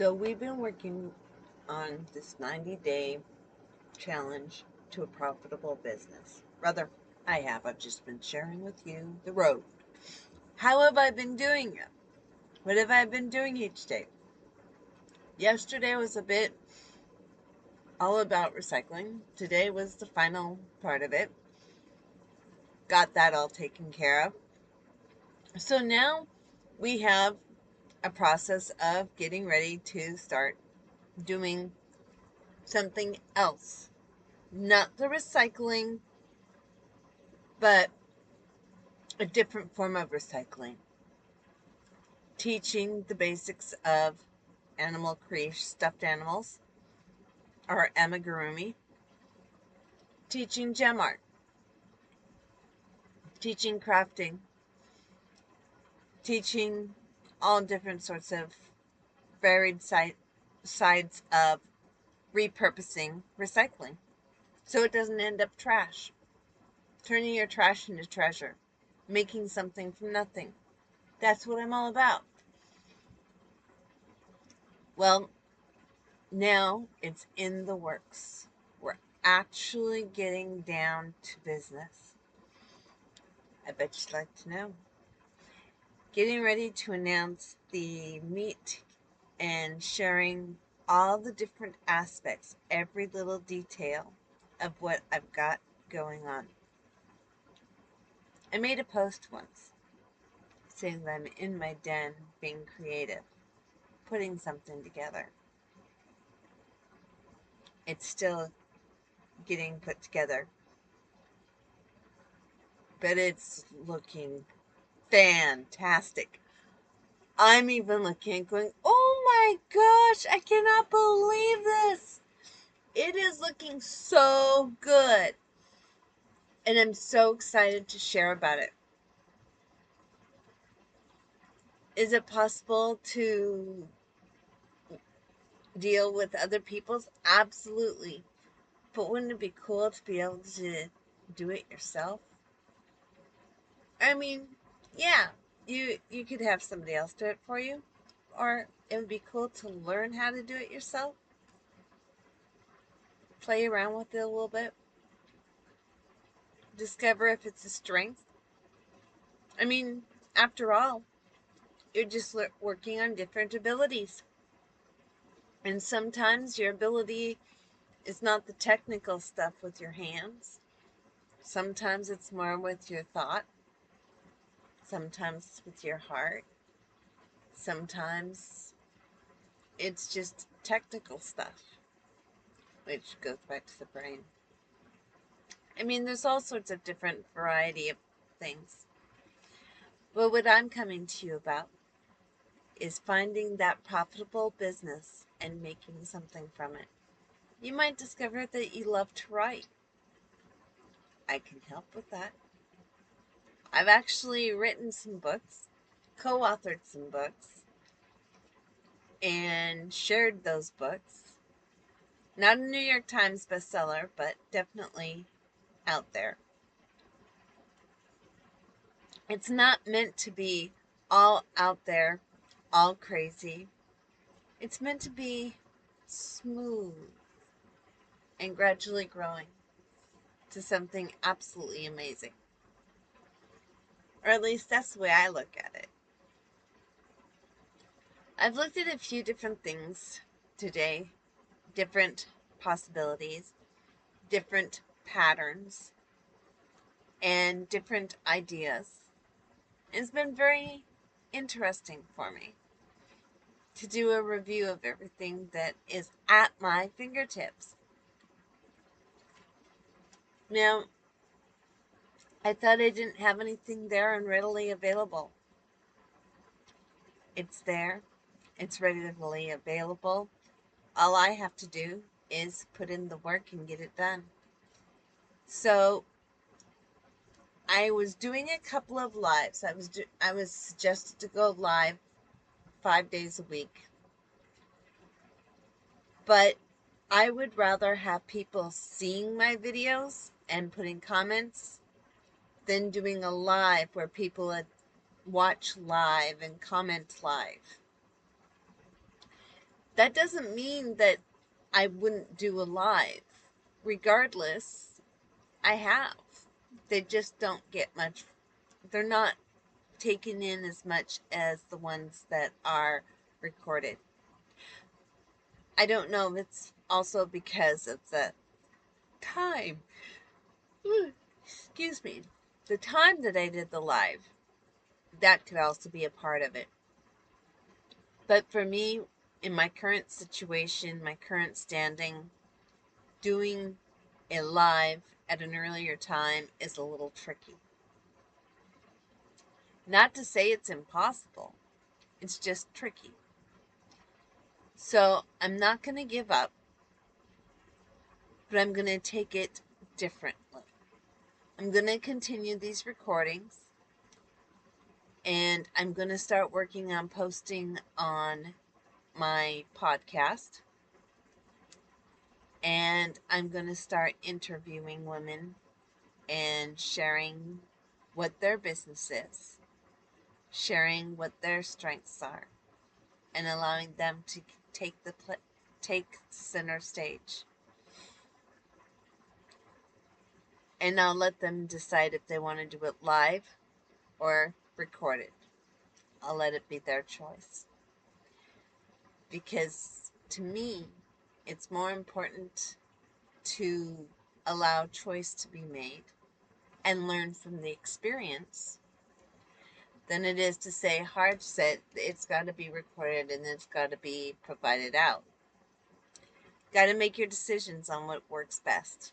So we've been working on this 90-day challenge to a profitable business. Rather, I've just been sharing with you the road. How have I been doing it? What have I been doing each day? Yesterday was a bit all about recycling. Today was the final part of it. Got that all taken care of. So now we have a process of getting ready to start doing something else. Not the recycling, but a different form of recycling. Teaching the basics of animal creation, stuffed animals, or Amigurumi. Teaching gem art. Teaching crafting. Teaching all different sorts of varied sides of repurposing recycling. So it doesn't end up trash. Turning your trash into treasure. Making something from nothing. That's what I'm all about. Well, now it's in the works. We're actually getting down to business. I bet you'd like to know. Getting ready to announce the meet and sharing all the different aspects, every little detail of what I've got going on. I made a post once saying that I'm in my den being creative, putting something together. It's still getting put together, but it's looking fantastic. I'm even looking at going, oh my gosh, I cannot believe this. It is looking so good. And I'm so excited to share about it. Is it possible to deal with other people's? Absolutely. But wouldn't it be cool to be able to do it yourself? I mean, yeah, you could have somebody else do it for you, or it would be cool to learn how to do it yourself. Play around with it a little bit. Discover if it's a strength. I mean, after all, you're just working on different abilities. And sometimes your ability is not the technical stuff with your hands. Sometimes it's more with your thought. Sometimes it's with your heart. Sometimes it's just technical stuff, which goes back to the brain. I mean, there's all sorts of different variety of things. But what I'm coming to you about is finding that profitable business and making something from it. You might discover that you love to write. I can help with that. I've actually written some books, co-authored some books, and shared those books. Not a New York Times bestseller, but definitely out there. It's not meant to be all out there, all crazy. It's meant to be smooth and gradually growing to something absolutely amazing. Or at least that's the way I look at it. I've looked at a few different things today, different possibilities, different patterns, and different ideas. It's been very interesting for me to do a review of everything that is at my fingertips. Now, I thought I didn't have anything there and readily available. It's there. It's readily available. All I have to do is put in the work and get it done. So I was doing a couple of lives. I was suggested to go live 5 days a week. But I would rather have people seeing my videos and putting comments than doing a live where people would watch live and comment live. that doesn't mean that I wouldn't do a live. Regardless, I have. They just don't get much. They're not taken in as much as the ones that are recorded. I don't know if it's also because of the time. Excuse me. The time that I did the live. That could also be a part of it. But for me, in my current situation, my current standing, doing a live at an earlier time is a little tricky. Not to say it's impossible, it's just tricky. So I'm not going to give up, but I'm going to take it differently. I'm going to continue these recordings, and I'm going to start working on posting on my podcast, and I'm going to start interviewing women and sharing what their business is, sharing what their strengths are, and allowing them to take center stage. And I'll let them decide if they want to do it live or record it. I'll let it be their choice. Because to me, it's more important to allow choice to be made and learn from the experience than it is to say hard set, it's got to be recorded and it's got to be provided out. Got to make your decisions on what works best.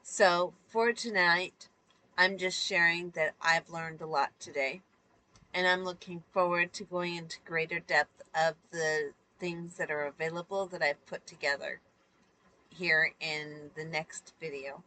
So for tonight, I'm just sharing that I've learned a lot today, and I'm looking forward to going into greater depth of the things that are available that I've put together here in the next video.